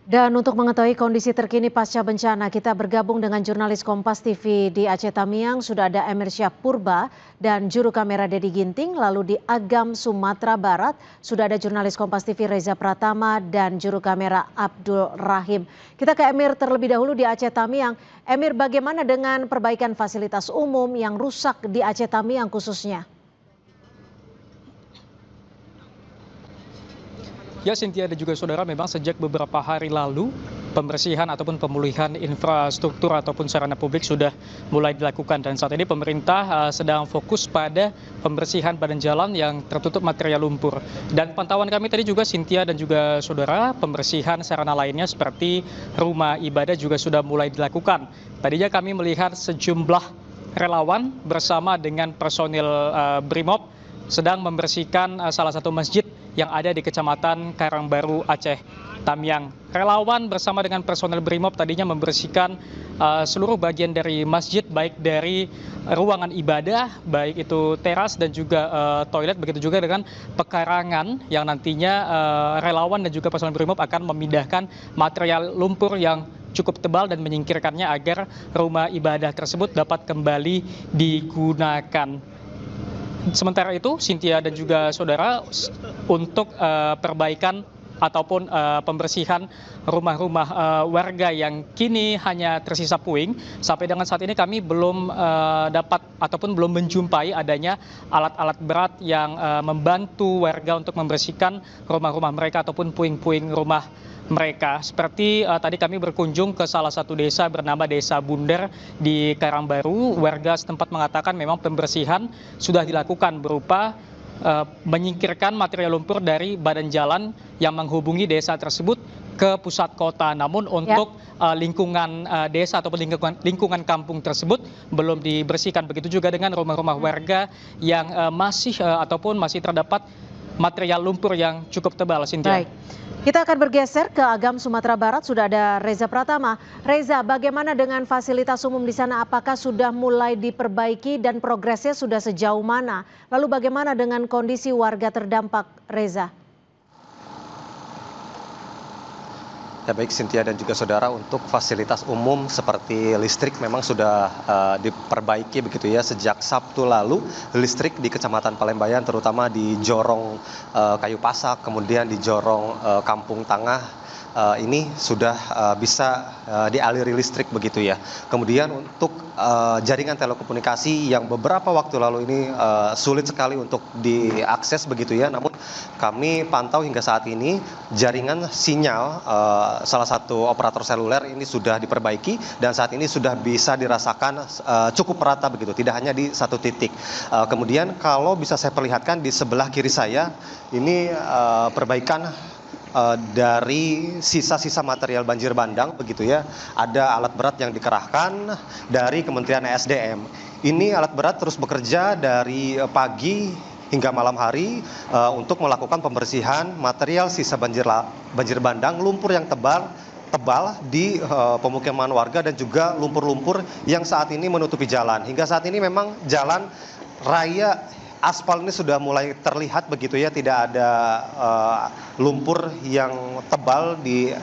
Dan untuk mengetahui kondisi terkini pasca bencana, kita bergabung dengan jurnalis Kompas TV di Aceh Tamiang. Sudah ada Emir Syahpurba dan juru kamera Dedi Ginting. Lalu di Agam, Sumatera Barat, sudah ada jurnalis Kompas TV Reza Pratama dan juru kamera Abdul Rahim. Kita ke Emir terlebih dahulu di Aceh Tamiang. Emir, bagaimana dengan perbaikan fasilitas umum yang rusak di Aceh Tamiang khususnya? Ya, Cynthia dan juga saudara, memang sejak beberapa hari lalu pembersihan ataupun pemulihan infrastruktur ataupun sarana publik sudah mulai dilakukan, dan saat ini pemerintah sedang fokus pada pembersihan badan jalan yang tertutup material lumpur. Dan pantauan kami tadi juga, Cynthia dan juga saudara, pembersihan sarana lainnya seperti rumah ibadah juga sudah mulai dilakukan. Tadinya kami melihat sejumlah relawan bersama dengan personil Brimob sedang membersihkan salah satu masjid yang ada di Kecamatan Karangbaru, Aceh Tamiang. Relawan bersama dengan personel Brimob tadinya membersihkan seluruh bagian dari masjid, baik dari ruangan ibadah, baik itu teras dan juga toilet, begitu juga dengan pekarangan yang nantinya relawan dan juga personel Brimob akan memindahkan material lumpur yang cukup tebal dan menyingkirkannya agar rumah ibadah tersebut dapat kembali digunakan. Sementara itu, Cynthia dan juga saudara, untuk perbaikan ataupun pembersihan rumah-rumah warga yang kini hanya tersisa puing, sampai dengan saat ini kami belum dapat ataupun belum menjumpai adanya alat-alat berat yang membantu warga untuk membersihkan rumah-rumah mereka ataupun puing-puing rumah mereka. Seperti tadi kami berkunjung ke salah satu desa bernama Desa Bunder di Karangbaru. Warga setempat mengatakan memang pembersihan sudah dilakukan berupa menyingkirkan material lumpur dari badan jalan yang menghubungi desa tersebut ke pusat kota. Namun untuk lingkungan desa ataupun lingkungan kampung tersebut belum dibersihkan. Begitu juga dengan rumah-rumah warga yang masih ataupun masih terdapat material lumpur yang cukup tebal, Cynthia. Baik. Kita akan bergeser ke Agam, Sumatera Barat. Sudah ada Reza Pratama. Reza, bagaimana dengan fasilitas umum di sana? Apakah sudah mulai diperbaiki dan progresnya sudah sejauh mana? Lalu bagaimana dengan kondisi warga terdampak, Reza? Ya, baik Cynthia dan juga saudara, untuk fasilitas umum seperti listrik memang sudah diperbaiki begitu ya sejak Sabtu lalu. Listrik di Kecamatan Palembayan terutama di Jorong Kayu Pasak, kemudian di Jorong Kampung Tangah ini sudah bisa dialiri listrik begitu ya. Kemudian untuk jaringan telekomunikasi yang beberapa waktu lalu ini sulit sekali untuk diakses begitu ya. Namun kami pantau hingga saat ini jaringan sinyal salah satu operator seluler ini sudah diperbaiki dan saat ini sudah bisa dirasakan cukup merata begitu, tidak hanya di satu titik. Kemudian kalau bisa saya perlihatkan di sebelah kiri saya ini perbaikan dari sisa-sisa material banjir bandang begitu ya. Ada alat berat yang dikerahkan dari Kementerian ESDM. Ini alat berat terus bekerja dari pagi hingga malam hari untuk melakukan pembersihan material sisa banjir bandang, lumpur yang tebal di pemukiman warga dan juga lumpur-lumpur yang saat ini menutupi jalan. Hingga saat ini memang jalan raya aspal ini sudah mulai terlihat begitu ya, tidak ada lumpur yang tebal di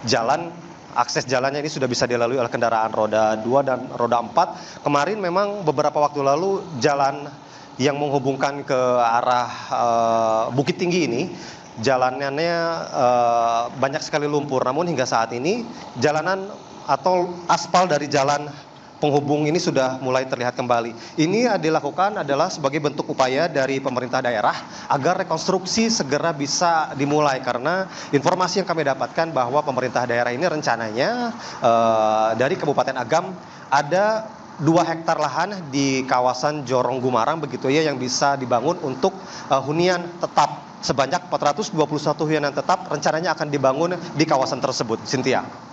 jalan. Akses jalannya ini sudah bisa dilalui oleh kendaraan roda 2 dan roda 4. Kemarin memang beberapa waktu lalu jalan yang menghubungkan ke arah Bukit Tinggi ini jalanannya banyak sekali lumpur. Namun hingga saat ini jalanan atau aspal dari jalan penghubung ini sudah mulai terlihat kembali. Ini dilakukan adalah sebagai bentuk upaya dari pemerintah daerah agar rekonstruksi segera bisa dimulai, karena informasi yang kami dapatkan bahwa pemerintah daerah ini rencananya dari Kabupaten Agam ada 2 hektar lahan di kawasan Jorong Gumarang begitu ya yang bisa dibangun untuk hunian tetap. Sebanyak 421 hunian tetap rencananya akan dibangun di kawasan tersebut, Cynthia.